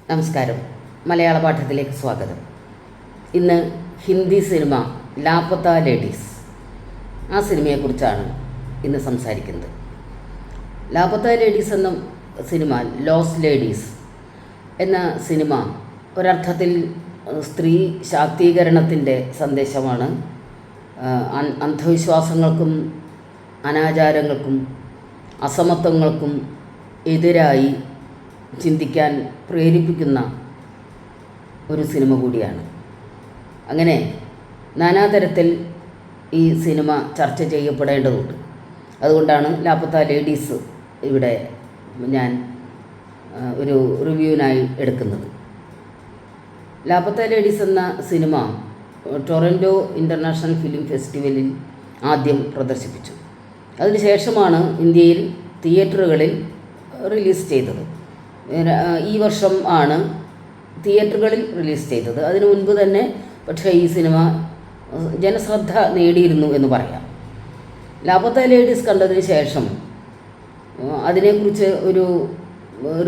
നമസ്കാരം. മലയാള പാഠത്തിലേക്ക് സ്വാഗതം. ഇന്ന് ഹിന്ദി സിനിമ ലാപത്ത ലേഡീസ്, ആ സിനിമയെക്കുറിച്ചാണ് ഇന്ന് സംസാരിക്കുന്നത്. ലാപത്ത ലേഡീസ് എന്ന സിനിമ, ലോസ് ലേഡീസ് എന്ന സിനിമ ഒരർത്ഥത്തിൽ സ്ത്രീ ശാക്തീകരണത്തിൻ്റെ സന്ദേശമാണ്. അന്ധവിശ്വാസങ്ങൾക്കും അനാചാരങ്ങൾക്കും അസമത്വങ്ങൾക്കും എതിരായി ചിന്തിക്കാൻ പ്രേരിപ്പിക്കുന്ന ഒരു സിനിമ കൂടിയാണ്. അങ്ങനെ നാനാതരത്തിൽ ഈ സിനിമ ചർച്ച ചെയ്യപ്പെടേണ്ടതുണ്ട്. അതുകൊണ്ടാണ് ലാപത്ത ലേഡീസ് ഇവിടെ ഞാൻ ഒരു റിവ്യൂവിനായി എടുക്കുന്നത്. ലാപത്ത ലേഡീസ് എന്ന സിനിമ ടൊറൻറ്റോ ഇൻ്റർനാഷണൽ ഫിലിം ഫെസ്റ്റിവലിൽ ആദ്യം പ്രദർശിപ്പിച്ചു. അതിനുശേഷമാണ് ഇന്ത്യയിൽ തിയേറ്ററുകളിൽ റിലീസ് ചെയ്തത്. ഈ വർഷം ആണ് തിയേറ്ററുകളിൽ റിലീസ് ചെയ്തത്. അതിനു മുൻപ് തന്നെ പക്ഷേ ഈ സിനിമ ജനശ്രദ്ധ നേടിയിരുന്നു എന്ന് പറയാം. ലാപത്ത ലേഡീസ് കണ്ടതിന് ശേഷം അതിനെക്കുറിച്ച് ഒരു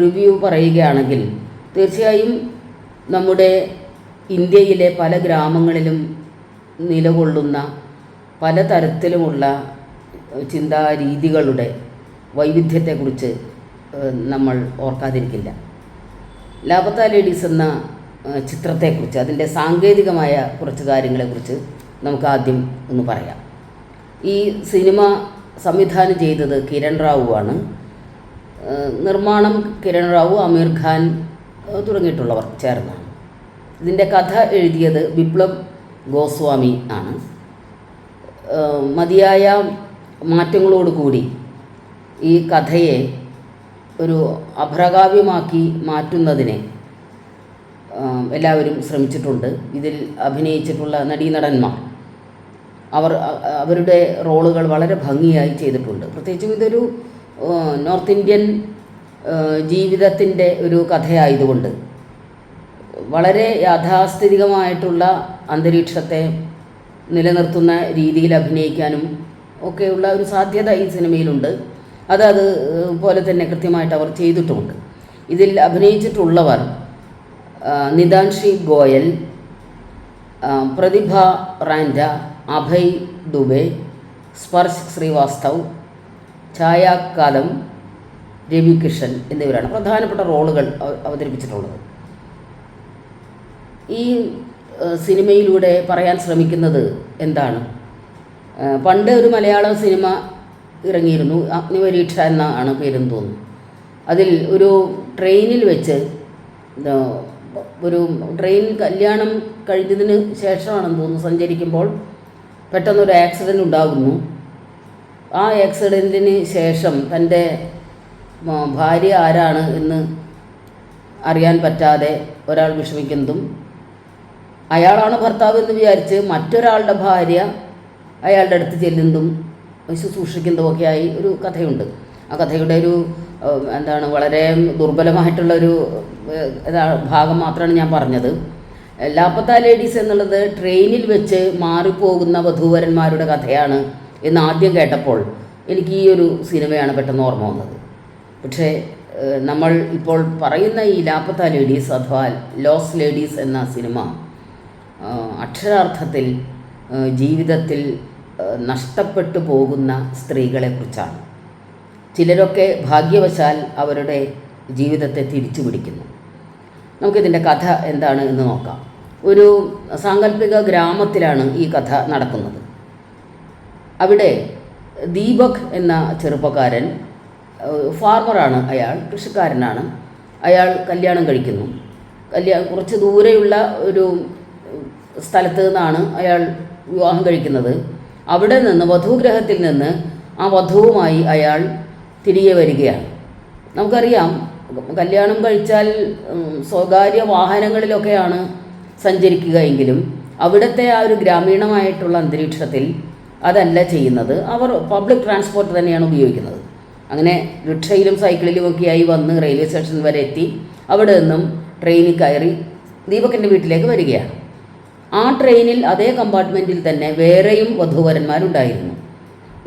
റിവ്യൂ പറയുകയാണെങ്കിൽ, തീർച്ചയായും നമ്മുടെ ഇന്ത്യയിലെ പല ഗ്രാമങ്ങളിലും നിലകൊള്ളുന്ന പലതരത്തിലുമുള്ള ചിന്താരീതികളുടെ വൈവിധ്യത്തെക്കുറിച്ച് നമ്മൾ ഓർക്കാതിരിക്കില്ല. ലാപത്ത ലേഡീസ് എന്ന ചിത്രത്തെക്കുറിച്ച്, അതിൻ്റെ സാങ്കേതികമായ കുറച്ച് കാര്യങ്ങളെക്കുറിച്ച് നമുക്ക് ആദ്യം ഒന്ന് പറയാം. ഈ സിനിമ സംവിധാനം ചെയ്തത് കിരൺ റാവു ആണ്. നിർമ്മാണം കിരൺ റാവു, അമീർ ഖാൻ തുടങ്ങിയിട്ടുള്ളവർ ചേർന്നാണ്. ഇതിൻ്റെ കഥ എഴുതിയത് വിപ്ലവ് ഗോസ്വാമി ആണ്. മതിയായ മാറ്റങ്ങളോടുകൂടി ഈ കഥയെ ഒരു അഭ്രകാവ്യമാക്കി മാറ്റുന്നതിന് എല്ലാവരും ശ്രമിച്ചിട്ടുണ്ട്. ഇതിൽ അഭിനയിച്ചിട്ടുള്ള നടീനടന്മാർ അവരുടെ റോളുകൾ വളരെ ഭംഗിയായി ചെയ്തിട്ടുണ്ട്. പ്രത്യേകിച്ചും ഇതൊരു നോർത്ത് ഇന്ത്യൻ ജീവിതത്തിൻ്റെ ഒരു കഥയായതുകൊണ്ട് വളരെ യാഥാസ്ഥിതികമായിട്ടുള്ള അന്തരീക്ഷത്തെ നിലനിർത്തുന്ന രീതിയിൽ അഭിനയിക്കാനും ഒക്കെയുള്ള ഒരു സാധ്യത ഈ സിനിമയിലുണ്ട്. അത് പോലെ തന്നെ കൃത്യമായിട്ട് അവർ ചെയ്തിട്ടുമുണ്ട്. ഇതിൽ അഭിനയിച്ചിട്ടുള്ളവർ നിതാൻഷി ഗോയൽ, പ്രതിഭ റാൻഡ, അഭയ് ദുബെ, സ്പർശ് ശ്രീവാസ്തവ്, ഛായ കാലം, രവി കിഷൻ എന്നിവരാണ് പ്രധാനപ്പെട്ട റോളുകൾ അവതരിപ്പിച്ചിട്ടുള്ളത്. ഈ സിനിമയിലൂടെ പറയാൻ ശ്രമിക്കുന്നത് എന്താണ്? പണ്ട് ഒരു മലയാള സിനിമ ഇറങ്ങിയിരുന്നു, അഗ്നിപരീക്ഷ എന്നാണ് പേരെന്ന് തോന്നുന്നു. അതിൽ ഒരു ട്രെയിനിൽ വെച്ച്, ഒരു ട്രെയിൻ കല്യാണം കഴിഞ്ഞതിന് ശേഷമാണെന്ന് തോന്നുന്നു, സഞ്ചരിക്കുമ്പോൾ പെട്ടെന്നൊരു ആക്സിഡൻ്റ് ഉണ്ടാകുന്നു. ആ ആക്സിഡൻറ്റിന് ശേഷം തൻ്റെ ഭാര്യ ആരാണ് എന്ന് അറിയാൻ പറ്റാതെ ഒരാൾ വിഷമിക്കുന്നതും, അയാളാണ് ഭർത്താവ് എന്ന് വിചാരിച്ച് മറ്റൊരാളുടെ ഭാര്യ അയാളുടെ അടുത്ത് ചെല്ലുന്നതും ശുശ്രൂഷിക്കുന്നതുമൊക്കെയായി ഒരു കഥയുണ്ട്. ആ കഥയുടെ ഒരു വളരെ ദുർബലമായിട്ടുള്ളൊരു ഭാഗം മാത്രമാണ് ഞാൻ പറഞ്ഞത്. ലാപത്ത ലേഡീസ് എന്നുള്ളത് ട്രെയിനിൽ വെച്ച് മാറിപ്പോകുന്ന വധൂവരന്മാരുടെ കഥയാണ് എന്ന് ആദ്യം കേട്ടപ്പോൾ എനിക്ക് ഈ ഒരു സിനിമയാണ് പെട്ടെന്ന് ഓർമ്മ വന്നത്. പക്ഷേ നമ്മൾ ഇപ്പോൾ പറയുന്ന ഈ ലാപത്ത ലേഡീസ് അഥവാ ലോസ് ലേഡീസ് എന്ന സിനിമ അക്ഷരാർത്ഥത്തിൽ ജീവിതത്തിൽ നഷ്ടപ്പെട്ടു പോകുന്ന സ്ത്രീകളെക്കുറിച്ചാണ്. ചിലരൊക്കെ ഭാഗ്യവശാൽ അവരുടെ ജീവിതത്തെ തിരിച്ചു പിടിക്കുന്നു. നമുക്കിതിൻ്റെ കഥ എന്താണ് എന്ന് നോക്കാം. ഒരു സാങ്കല്പിക ഗ്രാമത്തിലാണ് ഈ കഥ നടക്കുന്നത്. അവിടെ ദീപക് എന്ന ചെറുപ്പക്കാരൻ, ഫാർമറാണ് അയാൾ, കൃഷിക്കാരനാണ്. അയാൾ കല്യാണം കഴിക്കുന്നു. കുറച്ച് ദൂരെയുള്ള ഒരു സ്ഥലത്ത് നിന്നാണ് അയാൾ വിവാഹം കഴിക്കുന്നത്. അവിടെ നിന്ന്, വധൂഗ്രഹത്തിൽ നിന്ന് ആ വധുവുമായി അയാൾ തിരികെ വരികയാണ്. നമുക്കറിയാം, കല്യാണം കഴിച്ചാൽ സ്വകാര്യ വാഹനങ്ങളിലൊക്കെയാണ് സഞ്ചരിക്കുക എങ്കിലും അവിടുത്തെ ആ ഒരു ഗ്രാമീണമായിട്ടുള്ള അന്തരീക്ഷത്തിൽ അതല്ല ചെയ്യുന്നത്. അവർ പബ്ലിക് ട്രാൻസ്പോർട്ട് തന്നെയാണ് ഉപയോഗിക്കുന്നത്. അങ്ങനെ റിക്ഷയിലും സൈക്കിളിലുമൊക്കെയായി വന്ന് റെയിൽവേ സ്റ്റേഷൻ വരെ എത്തി അവിടെ നിന്നും ട്രെയിനിൽ കയറി ദീപകിൻ്റെ വീട്ടിലേക്ക് വരികയാണ്. ആ ട്രെയിനിൽ അതേ കമ്പാർട്ട്മെൻറ്റിൽ തന്നെ വേറെയും വധൂവരന്മാരുണ്ടായിരുന്നു.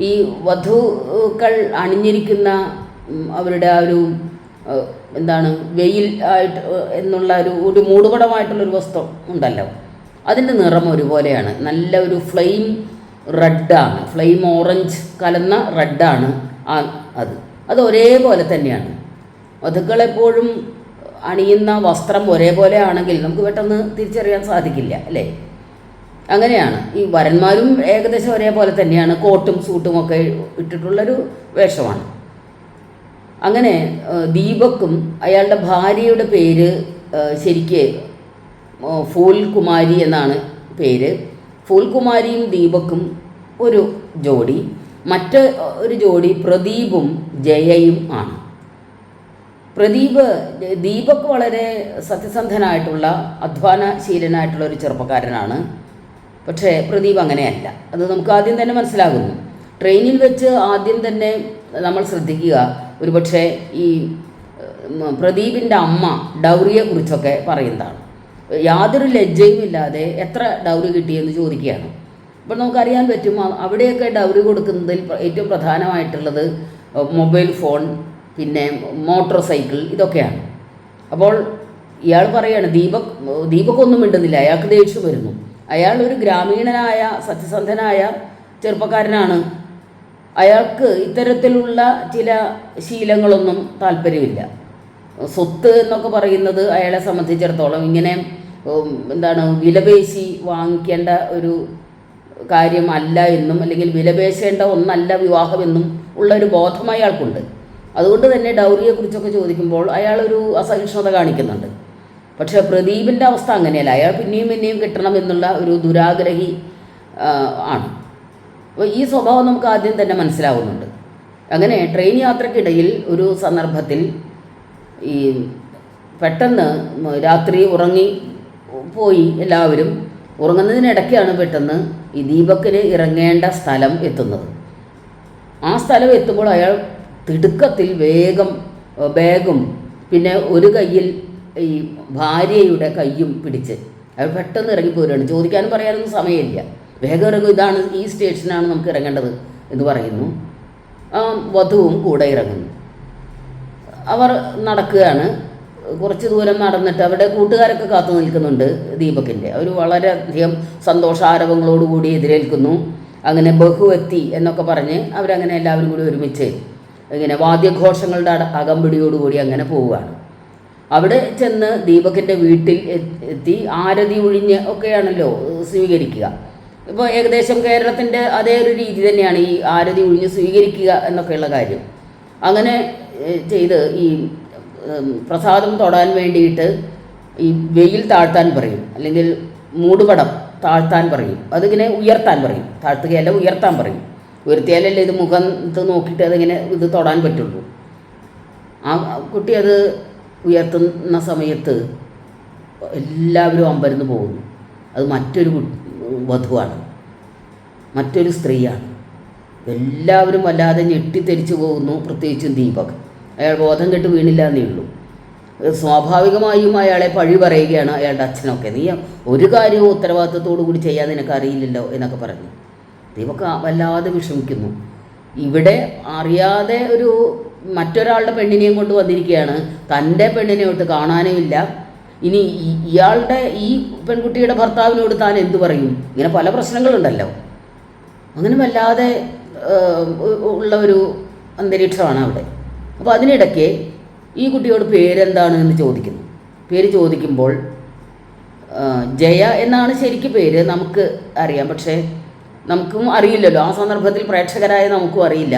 ഈ വധുക്കൾ അണിഞ്ഞിരിക്കുന്ന അവരുടെ ആ ഒരു എന്താണ് വെയിൽ ആയിട്ട് എന്നുള്ള ഒരു മൂടുപടമായിട്ടുള്ളൊരു വസ്തു ഉണ്ടല്ലോ, അതിൻ്റെ നിറം ഒരുപോലെയാണ്. നല്ല ഒരു ഫ്ലെയിം റെഡാണ്, ഫ്ലെയിം ഓറഞ്ച് കലർന്ന റെഡാണ് അത് ഒരേപോലെ തന്നെയാണ്. വധുക്കളെപ്പോഴും അണിയുന്ന വസ്ത്രം ഒരേപോലെ ആണെങ്കിൽ നമുക്ക് പെട്ടെന്ന് തിരിച്ചറിയാൻ സാധിക്കില്ല അല്ലേ? അങ്ങനെയാണ് ഈ വരന്മാരും ഏകദേശം ഒരേപോലെ തന്നെയാണ്, കോട്ടും സൂട്ടും ഒക്കെ ഇട്ടിട്ടുള്ളൊരു വേഷമാണ്. അങ്ങനെ ദീപക്കും അയാളുടെ ഭാര്യയുടെ പേര് ശരിക്ക് ഫൂൽകുമാരി എന്നാണ് പേര്. ഫൂൽകുമാരിയും ദീപക്കും ഒരു ജോഡി, മറ്റ് ഒരു ജോഡി പ്രദീപും ജയയും ആണ്. ദീപക് വളരെ സത്യസന്ധനായിട്ടുള്ള അധ്വാനശീലനായിട്ടുള്ള ഒരു ചെറുപ്പക്കാരനാണ്. പക്ഷേ പ്രദീപ് അങ്ങനെയല്ല, അത് നമുക്ക് ആദ്യം തന്നെ മനസ്സിലാകുന്നു. ട്രെയിനിൽ വെച്ച് ആദ്യം തന്നെ നമ്മൾ ശ്രദ്ധിക്കുക, ഒരുപക്ഷെ ഈ പ്രദീപിൻ്റെ അമ്മ ഡൗറിയെക്കുറിച്ചൊക്കെ പറയുന്നതാണ്. യാതൊരു ലജ്ജയുമില്ലാതെ എത്ര ഡൗറി കിട്ടിയെന്ന് ചോദിക്കുകയാണ്. അപ്പോൾ നമുക്കറിയാൻ പറ്റും അവിടെയൊക്കെ ഡൗറി കൊടുക്കുന്നതിൽ ഏറ്റവും പ്രധാനമായിട്ടുള്ളത് മൊബൈൽ ഫോൺ, പിന്നെ മോട്ടോർ സൈക്കിൾ, ഇതൊക്കെയാണ്. അപ്പോൾ ഇയാൾ പറയാണ്, ദീപക്കൊന്നും മിണ്ടുന്നില്ല, അയാൾക്ക് ദേഷ്യം വരുന്നു. അയാൾ ഒരു ഗ്രാമീണനായ സത്യസന്ധനായ ചെറുപ്പക്കാരനാണ്. അയാൾക്ക് ഇത്തരത്തിലുള്ള ചില ശീലങ്ങളൊന്നും താല്പര്യമില്ല. സ്വത്ത് എന്നൊക്കെ പറയുന്നത് അയാളെ സംബന്ധിച്ചിടത്തോളം ഇങ്ങനെ വിലപേശി വാങ്ങിക്കേണ്ട ഒരു കാര്യമല്ല എന്നും, അല്ലെങ്കിൽ വിലപേശേണ്ട ഒന്നല്ല വിവാഹമെന്നും ഉള്ളൊരു ബോധം അയാൾക്കുണ്ട്. അതുകൊണ്ട് തന്നെ ഡൗറിയെക്കുറിച്ചൊക്കെ ചോദിക്കുമ്പോൾ അയാളൊരു അസഹിഷ്ണുത കാണിക്കുന്നുണ്ട്. പക്ഷേ പ്രദീപിൻ്റെ അവസ്ഥ അങ്ങനെയല്ല, അയാൾ പിന്നെയും കിട്ടണം എന്നുള്ള ഒരു ദുരാഗ്രഹി ആണ്. അപ്പോൾ ഈ സ്വഭാവം നമുക്ക് ആദ്യം തന്നെ മനസ്സിലാവുന്നുണ്ട്. അങ്ങനെ ട്രെയിൻ യാത്രക്കിടയിൽ ഒരു സന്ദർഭത്തിൽ ഈ പെട്ടെന്ന് രാത്രി പോയി എല്ലാവരും ഉറങ്ങുന്നതിനിടയ്ക്കാണ് പെട്ടെന്ന് ഈ ദീപക്കിന് ഇറങ്ങേണ്ട സ്ഥലം എത്തുന്നത്. ആ സ്ഥലം എത്തുമ്പോൾ അയാൾ തിടുക്കത്തിൽ വേഗം ബാഗും പിന്നെ ഒരു കയ്യിൽ ഈ ഭാര്യയുടെ കയ്യും പിടിച്ച് അയാൾ പെട്ടെന്ന് ഇറങ്ങിപ്പോരുകയാണ്. ചോദിക്കാനും പറയാനൊന്നും സമയമില്ല, വേഗം ഇറങ്ങും, ഇതാണ് ഈ സ്റ്റേഷനാണ് നമുക്ക് ഇറങ്ങേണ്ടത് എന്ന് പറയുന്നു. വധുവും കൂടെ ഇറങ്ങുന്നു. അവർ നടക്കുകയാണ്. കുറച്ച് ദൂരം നടന്നിട്ട് അവിടെ കൂട്ടുകാരൊക്കെ കാത്തു നിൽക്കുന്നുണ്ട് ദീപകിൻ്റെ. അവർ വളരെയധികം സന്തോഷാരവങ്ങളോടുകൂടി എതിരേൽക്കുന്നു. അങ്ങനെ ബഹുവെത്തി എന്നൊക്കെ പറഞ്ഞ് അവരങ്ങനെ എല്ലാവരും കൂടി ഒരുമിച്ച് ഇങ്ങനെ വാദ്യഘോഷങ്ങളുടെ അകമ്പടിയോടുകൂടി അങ്ങനെ പോവുകയാണ്. അവിടെ ചെന്ന് ദീപകിൻ്റെ വീട്ടിൽ എത്തി ആരതി ഒഴിഞ്ഞ് ഒക്കെയാണല്ലോ സ്വീകരിക്കുക. ഇപ്പോൾ ഏകദേശം കേരളത്തിൻ്റെ അതേ ഒരു രീതി തന്നെയാണ് ഈ ആരതി ഒഴിഞ്ഞ് സ്വീകരിക്കുക എന്നൊക്കെയുള്ള കാര്യം. അങ്ങനെ ചെയ്ത് ഈ പ്രസാദം തൊടാൻ വേണ്ടിയിട്ട് ഈ വെയിൽ താഴ്ത്താൻ പറയും, അല്ലെങ്കിൽ മൂടുപടം താഴ്ത്താൻ പറയും. അതിങ്ങനെ ഉയർത്താൻ പറയും, താഴ്ത്തുകയല്ല ഉയർത്താൻ പറയും. ഉയർത്തിയാലല്ലേ ഇത് മുഖത്ത് നോക്കിയിട്ട് അതിങ്ങനെ ഇത് തൊടാൻ പറ്റുള്ളൂ. ആ കുട്ടി അത് ഉയർത്തുന്ന സമയത്ത് എല്ലാവരും അമ്പരന്ന് പോകുന്നു. അത് മറ്റൊരു വധുവാണ്, മറ്റൊരു സ്ത്രീയാണ്. എല്ലാവരും വല്ലാതെ ഞെട്ടിത്തെരിച്ചു പോകുന്നു, പ്രത്യേകിച്ചും ദീപക്. അയാൾ ബോധം കെട്ട് വീണില്ല എന്നേ ഉള്ളൂ. സ്വാഭാവികമായും അയാളെ പഴി പറയുകയാണ് അയാളുടെ അച്ഛനൊക്കെ, നീ ഒരു കാര്യവും ഉത്തരവാദിത്വത്തോടു കൂടി ചെയ്യാൻ നിനക്ക് അറിയില്ലല്ലോ എന്നൊക്കെ പറഞ്ഞു. ദീപക് വല്ലാതെ വിഷമിക്കുന്നു. ഇവിടെ അറിയാതെ മറ്റൊരാളുടെ പെണ്ണിനെയും കൊണ്ട് വന്നിരിക്കുകയാണ്, തൻ്റെ പെണ്ണിനെയോട്ട് കാണാനുമില്ല. ഇനി ഇയാളുടെ ഈ പെൺകുട്ടിയുടെ ഭർത്താവിനോട് താൻ എന്തു പറയും? ഇങ്ങനെ പല പ്രശ്നങ്ങളുണ്ടല്ലോ. അങ്ങനെ വല്ലാതെ ഉള്ള ഒരു അന്തരീക്ഷമാണ് അവിടെ. അപ്പോൾ അതിനിടയ്ക്ക് ഈ കുട്ടിയോട് പേരെന്താണ് എന്ന് ചോദിക്കുന്നു. പേര് ചോദിക്കുമ്പോൾ ജയ എന്നാണ് ശരിക്കും പേര്, നമുക്ക് അറിയാം. പക്ഷേ നമുക്കും അറിയില്ലല്ലോ, ആ സന്ദർഭത്തിൽ പ്രേക്ഷകരായ നമുക്കും അറിയില്ല.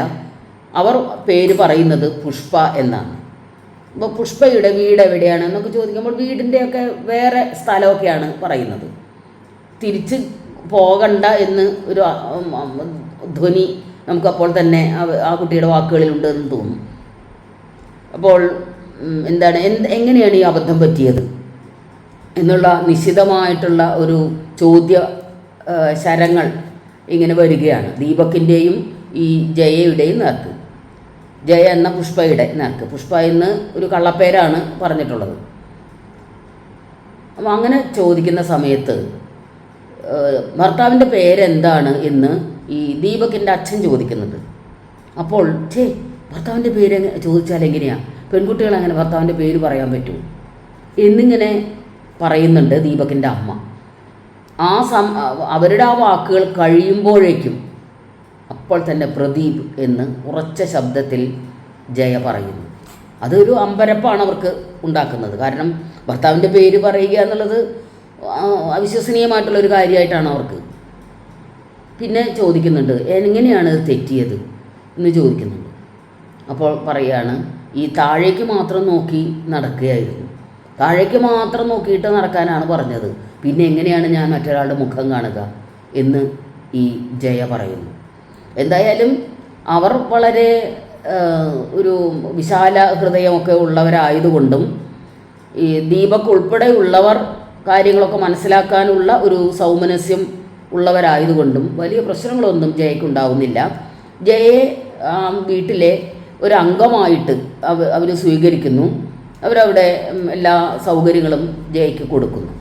അവർ പേര് പറയുന്നത് പുഷ്പ എന്നാണ്. അപ്പോൾ പുഷ്പയുടെ വീട് എവിടെയാണ് എന്നൊക്കെ ചോദിക്കുമ്പോൾ വീടിൻ്റെയൊക്കെ വേറെ സ്ഥലമൊക്കെയാണ് പറയുന്നത്. തിരിച്ച് പോകണ്ട എന്ന് ഒരു ധ്വനി നമുക്കപ്പോൾ തന്നെ ആ കുട്ടിയുടെ വാക്കുകളിലുണ്ട് എന്ന് തോന്നുന്നു. അപ്പോൾ എങ്ങനെയാണ് ഈ അബദ്ധം പറ്റിയത് എന്നുള്ള നിശ്ചിതമായിട്ടുള്ള ഒരു ശരങ്ങൾ ഇങ്ങനെ വരികയാണ് ദീപകിൻ്റെയും ഈ ജയയുടെയും നേർക്ക്. ജയ എന്ന പുഷ്പയുടെ നേർക്ക്. പുഷ്പ എന്ന് ഒരു കള്ളപ്പേരാണ് പറഞ്ഞിട്ടുള്ളത്. അപ്പോൾ അങ്ങനെ ചോദിക്കുന്ന സമയത്ത് ഭർത്താവിൻ്റെ പേരെന്താണ് എന്ന് ഈ ദീപകിൻ്റെ അച്ഛൻ ചോദിക്കുന്നുണ്ട്. അപ്പോൾ ഭർത്താവിൻ്റെ പേര് ചോദിച്ചാൽ എങ്ങനെയാണ്? പെൺകുട്ടികൾ അങ്ങനെ ഭർത്താവിൻ്റെ പേര് പറയാൻ പറ്റുമോ എന്നിങ്ങനെ പറയുന്നുണ്ട് ദീപകിൻ്റെ അമ്മ. അവരുടെ ആ വാക്കുകൾ കഴിയുമ്പോഴേക്കും അപ്പോൾ തന്നെ പ്രദീപ് എന്ന് ഉറച്ച ശബ്ദത്തിൽ ജയ പറയുന്നു. അതൊരു അമ്പരപ്പാണ് അവർക്ക് ഉണ്ടാക്കുന്നത്. കാരണം ഭർത്താവിൻ്റെ പേര് പറയുക എന്നുള്ളത് അവിശ്വസനീയമായിട്ടുള്ളൊരു കാര്യമായിട്ടാണ് അവർക്ക്. പിന്നെ ചോദിക്കുന്നുണ്ട്, എങ്ങനെയാണ് ഇത് തെറ്റിയത് എന്ന് ചോദിക്കുന്നുണ്ട്. അപ്പോൾ പറയുകയാണ്, ഈ താഴേക്ക് മാത്രം നോക്കി നടക്കുകയായിരുന്നു, താഴേക്ക് മാത്രം നോക്കിയിട്ട് നടക്കാനാണ് പറഞ്ഞത്, പിന്നെ എങ്ങനെയാണ് ഞാൻ മറ്റൊരാളുടെ മുഖം കാണുക എന്ന് ഈ ജയ പറയുന്നു. എന്തായാലും അവർ വളരെ ഒരു വിശാല ഹൃദയമൊക്കെ ഉള്ളവരായതുകൊണ്ടും ഈ ദീപക് ഉൾപ്പെടെയുള്ളവർ കാര്യങ്ങളൊക്കെ മനസ്സിലാക്കാനുള്ള ഒരു സൗമനസ്യം ഉള്ളവരായതുകൊണ്ടും വലിയ പ്രശ്നങ്ങളൊന്നും ജയയ്ക്കുണ്ടാവുന്നില്ല. ജയയെ വീട്ടിലെ ഒരു അംഗമായിട്ട് അവർ സ്വീകരിക്കുന്നു. അവരവിടെ എല്ലാ സൗകര്യങ്ങളും ജയയ്ക്ക് കൊടുക്കുന്നു.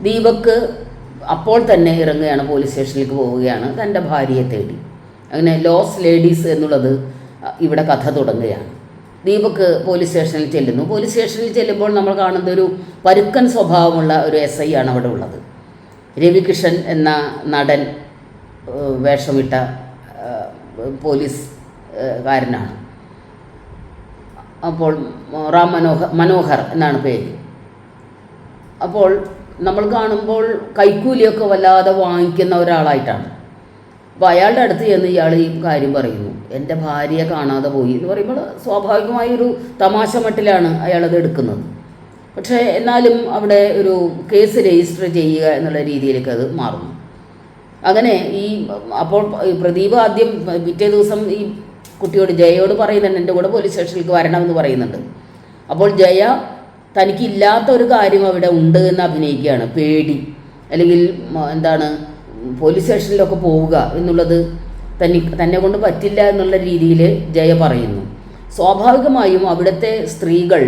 ദീപക് അപ്പോൾ തന്നെ ഇറങ്ങുകയാണ്, പോലീസ് സ്റ്റേഷനിലേക്ക് പോവുകയാണ് തൻ്റെ ഭാര്യയെ തേടി. അങ്ങനെ ലോസ് ലേഡീസ് എന്നുള്ളത് ഇവിടെ കഥ തുടങ്ങുകയാണ്. ദീപക് പോലീസ് സ്റ്റേഷനിൽ ചെല്ലുന്നു. പോലീസ് സ്റ്റേഷനിൽ ചെല്ലുമ്പോൾ നമ്മൾ കാണുന്ന ഒരു പരുക്കൻ സ്വഭാവമുള്ള ഒരു SI ആണ് അവിടെ ഉള്ളത്. രവികിഷൻ എന്ന നടൻ വേഷമിട്ട പോലീസുകാരനാണ്. അപ്പോൾ റാം മനോഹർ എന്നാണ് പേര്. അപ്പോൾ നമ്മൾ കാണുമ്പോൾ കൈക്കൂലിയൊക്കെ വല്ലാതെ വാങ്ങിക്കുന്ന ഒരാളായിട്ടാണ്. അപ്പോൾ അയാളുടെ അടുത്ത് ചെന്ന് ഇയാൾ ഈ കാര്യം പറയുന്നു, എൻ്റെ ഭാര്യയെ കാണാതെ പോയി എന്ന് പറയുമ്പോൾ സ്വാഭാവികമായൊരു തമാശ മട്ടിലാണ് അയാളത് എടുക്കുന്നത്. പക്ഷേ എന്നാലും അവിടെ ഒരു കേസ് രജിസ്റ്റർ ചെയ്യുക എന്നുള്ള രീതിയിലേക്ക് അത് മാറുന്നു. അങ്ങനെ അപ്പോൾ പ്രദീപ് ആദ്യം പിറ്റേ ദിവസം ഈ കുട്ടിയോട് ജയയോട് പറയുന്നുണ്ട്, എൻ്റെ കൂടെ പോലീസ് സ്റ്റേഷനിലേക്ക് വരണമെന്ന് പറയുന്നുണ്ട്. അപ്പോൾ ജയ തനിക്കില്ലാത്ത ഒരു കാര്യം അവിടെ ഉണ്ട് എന്ന് അഭിനയിക്കുകയാണ്. പേടി, അല്ലെങ്കിൽ എന്താണ് പോലീസ് സ്റ്റേഷനിലൊക്കെ പോവുക എന്നുള്ളത് തന്നെ കൊണ്ട് പറ്റില്ല എന്നുള്ള രീതിയിൽ ജയ പറയുന്നു. സ്വാഭാവികമായും അവിടുത്തെ സ്ത്രീകൾ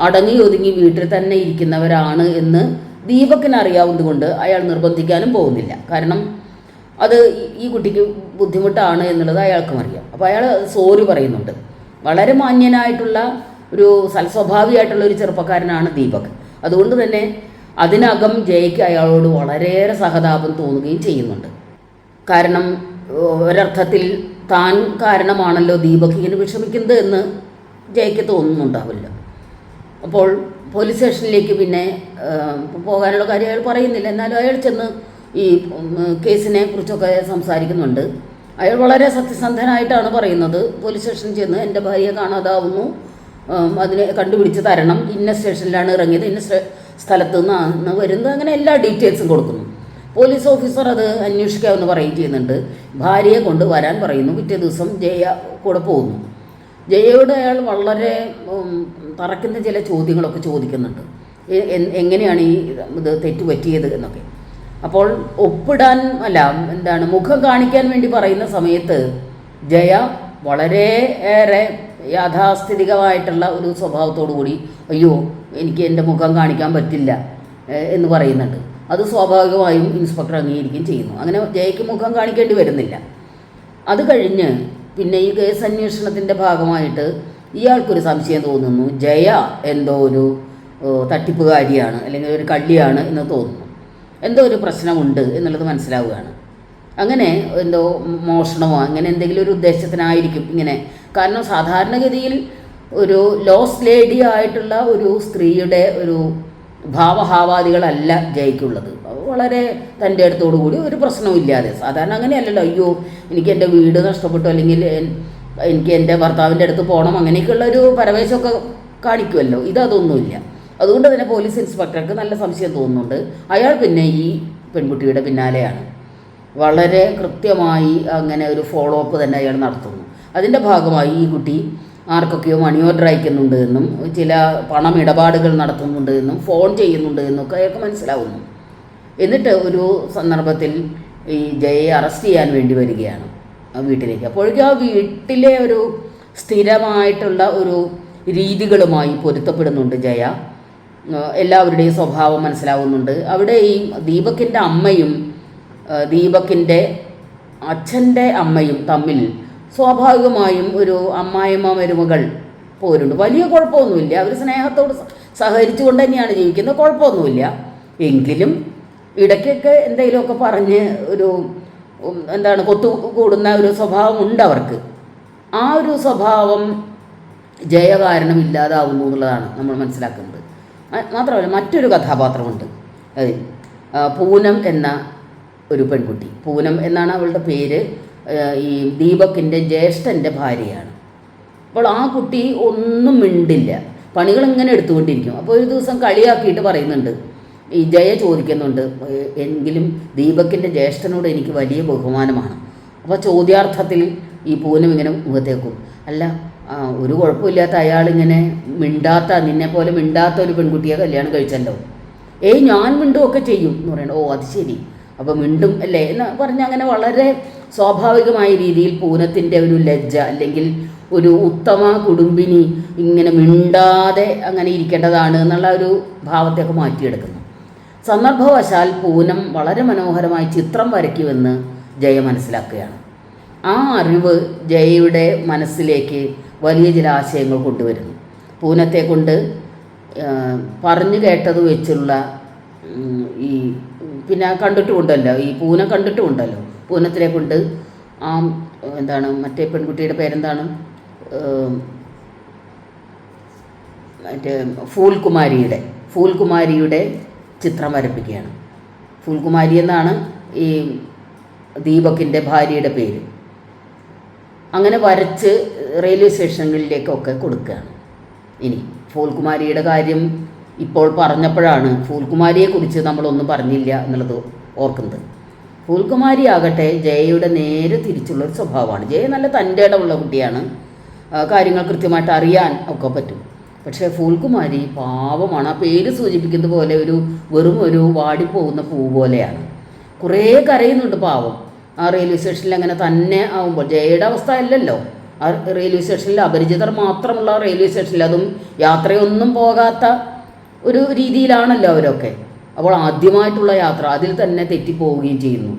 അടങ്ങി ഒതുങ്ങി വീട്ടിൽ തന്നെ ഇരിക്കുന്നവരാണ് എന്ന് ദീപക്കിന് അറിയാവുന്നതുകൊണ്ട് അയാൾ നിർബന്ധിക്കാനും പോകുന്നില്ല. കാരണം അത് ഈ കുട്ടിക്ക് ബുദ്ധിമുട്ടാണ് എന്നുള്ളത് അയാൾക്കും അറിയാം. അപ്പോൾ അയാൾ സോറി പറയുന്നുണ്ട്. വളരെ മാന്യനായിട്ടുള്ള ഒരു സൽസ്വഭാവിയായിട്ടുള്ള ഒരു ചെറുപ്പക്കാരനാണ് ദീപക്. അതുകൊണ്ട് തന്നെ അതിനകം ജയയ്ക്ക് അയാളോട് വളരെയേറെ സഹതാപം തോന്നുകയും ചെയ്യുന്നുണ്ട്. കാരണം ഒരർത്ഥത്തിൽ താൻ കാരണമാണല്ലോ ദീപക് ഇങ്ങനെ വിഷമിക്കുന്നത് എന്ന് ജയയ്ക്ക് തോന്നുന്നുണ്ടാവില്ല. അപ്പോൾ പോലീസ് സ്റ്റേഷനിലേക്ക് പിന്നെ പോകാനുള്ള കാര്യം അയാൾ പറയുന്നില്ല. എന്നാലും അയാൾ ചെന്ന് ഈ കേസിനെ കുറിച്ചൊക്കെ സംസാരിക്കുന്നുണ്ട്. അയാൾ വളരെ സത്യസന്ധനായിട്ടാണ് പറയുന്നത്. പോലീസ് സ്റ്റേഷനിൽ ചെന്ന് എൻ്റെ ഭാര്യയെ കാണാതാവുന്നു, അതിനെ കണ്ടുപിടിച്ച് തരണം, ഇന്ന സ്റ്റേഷനിലാണ് ഇറങ്ങിയത്, ഇന്ന സ്ഥലത്ത് നിന്നാണ് വരുന്നത്, അങ്ങനെ എല്ലാ ഡീറ്റെയിൽസും കൊടുക്കുന്നു. പോലീസ് ഓഫീസർ അത് അന്വേഷിക്കാമെന്ന് പറയുകയും ചെയ്യുന്നുണ്ട്. ഭാര്യയെ കൊണ്ട് വരാൻ പറയുന്നു. പിറ്റേ ദിവസം ജയ കൂടെ പോകുന്നു. ജയയോട് അയാൾ വളരെ തറക്കുന്ന ചില ചോദ്യങ്ങളൊക്കെ ചോദിക്കുന്നുണ്ട്. എങ്ങനെയാണ് ഇത് തെറ്റുപറ്റിയത് എന്നൊക്കെ. അപ്പോൾ ഒപ്പിടാൻ മുഖം കാണിക്കാൻ വേണ്ടി പറയുന്ന സമയത്ത് ജയ വളരെ ഏറെ യാഥാസ്ഥിതികമായിട്ടുള്ള ഒരു സ്വഭാവത്തോടു കൂടി അയ്യോ എനിക്ക് എൻ്റെ മുഖം കാണിക്കാൻ പറ്റില്ല എന്ന് പറയുന്നുണ്ട്. അത് സ്വാഭാവികമായും ഇൻസ്പെക്ടർ അംഗീകരിക്കുകയും ചെയ്യുന്നു. അങ്ങനെ ജയയ്ക്ക് മുഖം കാണിക്കേണ്ടി വരുന്നില്ല. അത് കഴിഞ്ഞ് പിന്നെ ഈ കേസ് അന്വേഷണത്തിൻ്റെ ഭാഗമായിട്ട് ഇയാൾക്കൊരു സംശയം തോന്നുന്നു. ജയ എന്തോ ഒരു തട്ടിപ്പുകാരിയാണ്, അല്ലെങ്കിൽ ഒരു കള്ളിയാണ് എന്ന് തോന്നുന്നു. എന്തോ ഒരു പ്രശ്നമുണ്ട് എന്നുള്ളത് മനസ്സിലാവുകയാണ്. അങ്ങനെ എന്തോ മോഷണമോ അങ്ങനെ എന്തെങ്കിലും ഒരു ഉദ്ദേശത്തിനായിരിക്കും ഇങ്ങനെ. കാരണം സാധാരണഗതിയിൽ ഒരു ലോസ് ലേഡി ആയിട്ടുള്ള ഒരു സ്ത്രീയുടെ ഒരു ഭാവഹാവാദികളല്ല ജയയ്ക്കുള്ളത്. വളരെ തൻ്റെ അടുത്തോടു കൂടി ഒരു പ്രശ്നവും ഇല്ലാതെ, സാധാരണ അങ്ങനെയല്ലല്ലോ, അയ്യോ എനിക്ക് എൻ്റെ വീട് നഷ്ടപ്പെട്ടു, അല്ലെങ്കിൽ എനിക്ക് എൻ്റെ ഭർത്താവിൻ്റെ അടുത്ത് പോകണം, അങ്ങനെയൊക്കെയുള്ള ഒരു പരവേശമൊക്കെ കാണിക്കുമല്ലോ. ഇതൊന്നുമില്ല. അതുകൊണ്ട് തന്നെ പോലീസ് ഇൻസ്പെക്ടർക്ക് നല്ല സംശയം തോന്നുന്നുണ്ട്. അയാൾ പിന്നെ ഈ പെൺകുട്ടിയുടെ പിന്നാലെയാണ്. വളരെ കൃത്യമായി അങ്ങനെ ഒരു ഫോളോ അപ്പ് തന്നെ അയാൾ നടത്തുന്നു. അതിൻ്റെ ഭാഗമായി ഈ കുട്ടി ആർക്കൊക്കെയോ മണി ഓർഡർ അയക്കുന്നുണ്ട് എന്നും ചില പണമിടപാടുകൾ നടത്തുന്നുണ്ട് എന്നും ഫോൺ ചെയ്യുന്നുണ്ട് എന്നൊക്കെ അയാൾക്ക് മനസ്സിലാവുന്നു. എന്നിട്ട് ഒരു സന്ദർഭത്തിൽ ഈ ജയയെ അറസ്റ്റ് ചെയ്യാൻ വേണ്ടി വരികയാണ് ആ വീട്ടിലേക്ക്. അപ്പോഴേക്കും ആ വീട്ടിലെ ഒരു സ്ഥിരമായിട്ടുള്ള ഒരു രീതികളുമായി പൊരുത്തപ്പെടുന്നുണ്ട് ജയ. എല്ലാവരുടെയും സ്വഭാവം മനസ്സിലാവുന്നുണ്ട്. അവിടെ ഈ ദീപകിൻ്റെ അമ്മയും ദീപകിൻ്റെ അച്ഛൻ്റെ അമ്മയും തമ്മിൽ സ്വാഭാവികമായും ഒരു അമ്മായിമ്മ മരുമകൾ പോരുണ്ട്. വലിയ കുഴപ്പമൊന്നുമില്ല, അവർ സ്നേഹത്തോട് സഹകരിച്ചുകൊണ്ട് തന്നെയാണ് ജീവിക്കുന്നത്, കുഴപ്പമൊന്നുമില്ല. എങ്കിലും ഇടയ്ക്കൊക്കെ എന്തെങ്കിലുമൊക്കെ പറഞ്ഞ് ഒരു എന്താണ് കൂടുന്ന ഒരു സ്വഭാവം ഉണ്ട് അവർക്ക്. ആ ഒരു സ്വഭാവം ജയ കാരണം ഇല്ലാതാവുന്നു എന്നുള്ളതാണ് നമ്മൾ മനസ്സിലാക്കുന്നത്. മാത്രമല്ല മറ്റൊരു കഥാപാത്രമുണ്ട് അതിൽ, പൂനം എന്ന ഒരു പെൺകുട്ടി. പൂനം എന്നാണ് അവളുടെ പേര്. ഈ ദീപക്കിൻ്റെ ജ്യേഷ്ഠൻ്റെ ഭാര്യയാണ്. അപ്പോൾ ആ കുട്ടി ഒന്നും മിണ്ടില്ല, പണികൾ ഇങ്ങനെ എടുത്തുകൊണ്ടിരിക്കും. അപ്പോൾ ഒരു ദിവസം കളിയാക്കിയിട്ട് പറയുന്നുണ്ട്, ഈ ജയ ചോദിക്കുന്നുണ്ട്, എങ്കിലും ദീപക്കിൻ്റെ ജ്യേഷ്ഠനോട് എനിക്ക് വലിയ ബഹുമാനമാണ്. അപ്പോൾ ചോദ്യാർത്ഥത്തിൽ ഈ പൂനം ഇങ്ങനെ മുഖത്തേക്കും, അല്ല ഒരു കുഴപ്പമില്ലാത്ത അയാളിങ്ങനെ മിണ്ടാത്ത, നിന്നെപ്പോലെ മിണ്ടാത്ത ഒരു പെൺകുട്ടിയെ കല്യാണം കഴിച്ചല്ലോ. ഞാൻ മിണ്ടുമൊക്കെ ചെയ്യും എന്ന് പറയണം. അത് ശരി, അപ്പോൾ മിണ്ടും അല്ലേ എന്ന് പറഞ്ഞ് അങ്ങനെ വളരെ സ്വാഭാവികമായ രീതിയിൽ പൂനത്തിൻ്റെ ഒരു ലജ്ജ, അല്ലെങ്കിൽ ഒരു ഉത്തമ കുടുംബിനി ഇങ്ങനെ മിണ്ടാതെ അങ്ങനെ ഇരിക്കേണ്ടതാണ് എന്നുള്ള ഒരു ഭാവത്തെയൊക്കെ മാറ്റിയെടുക്കുന്നു. സന്ദർഭവശാൽ പൂനം വളരെ മനോഹരമായി ചിത്രം വരയ്ക്കുമെന്ന് ജയ മനസ്സിലാക്കുകയാണ്. ആ അറിവ് ജയയുടെ മനസ്സിലേക്ക് വലിയ ചില ആശയങ്ങൾ കൊണ്ടുവരുന്നു. പൂനത്തെ കൊണ്ട് പറഞ്ഞു കേട്ടത് വെച്ചുള്ള ഈ പിന്നെ കണ്ടിട്ടുമുണ്ടല്ലോ, ഈ പൂനം കണ്ടിട്ടുമുണ്ടല്ലോ, പൂനത്തിനെ കൊണ്ട് ആ എന്താണ് മറ്റേ പെൺകുട്ടിയുടെ പേരെന്താണ്, മറ്റേ ഫൂൽകുമാരിയുടെ ചിത്രം വരപ്പിക്കുകയാണ്. ഫൂൽകുമാരി എന്നാണ് ഈ ദീപക്കിൻ്റെ ഭാര്യയുടെ പേര്. അങ്ങനെ വരച്ച് റെയിൽവേ സ്റ്റേഷനുകളിലേക്കൊക്കെ കൊടുക്കുകയാണ്. ഇനി ഫൂൽകുമാരിയുടെ കാര്യം ഇപ്പോൾ പറഞ്ഞപ്പോഴാണ് ഫൂൽകുമാരിയെക്കുറിച്ച് നമ്മളൊന്നും പറഞ്ഞില്ല എന്നുള്ളത് ഓർക്കുന്നത്. ഫൂൽകുമാരി ആകട്ടെ ജയയുടെ നേരെ തിരിച്ചുള്ളൊരു സ്വഭാവമാണ്. ജയ നല്ല തൻ്റെ ഇടമുള്ള കുട്ടിയാണ്, കാര്യങ്ങൾ കൃത്യമായിട്ട് അറിയാൻ ഒക്കെ പറ്റും. പക്ഷേ ഫൂൽകുമാരി പാവമാണ്. ആ പേര് സൂചിപ്പിക്കുന്ന പോലെ വെറും ഒരു വാടിപ്പോകുന്ന പൂ പോലെയാണ്. കുറേ കരയുന്നുണ്ട് പാവം. ആ റെയിൽവേ സ്റ്റേഷനിൽ അങ്ങനെ തന്നെ ആവുമ്പോൾ ജയയുടെ അവസ്ഥ അല്ലല്ലോ. ആ റെയിൽവേ സ്റ്റേഷനിൽ അപരിചിതർ മാത്രമുള്ള റെയിൽവേ സ്റ്റേഷനിൽ, അതും യാത്രയൊന്നും പോകാത്ത ഒരു രീതിയിലാണല്ലോ അവരൊക്കെ. അപ്പോൾ ആദ്യമായിട്ടുള്ള യാത്ര, അതിൽ തന്നെ തെറ്റിപ്പോവുകയും ചെയ്യുന്നു,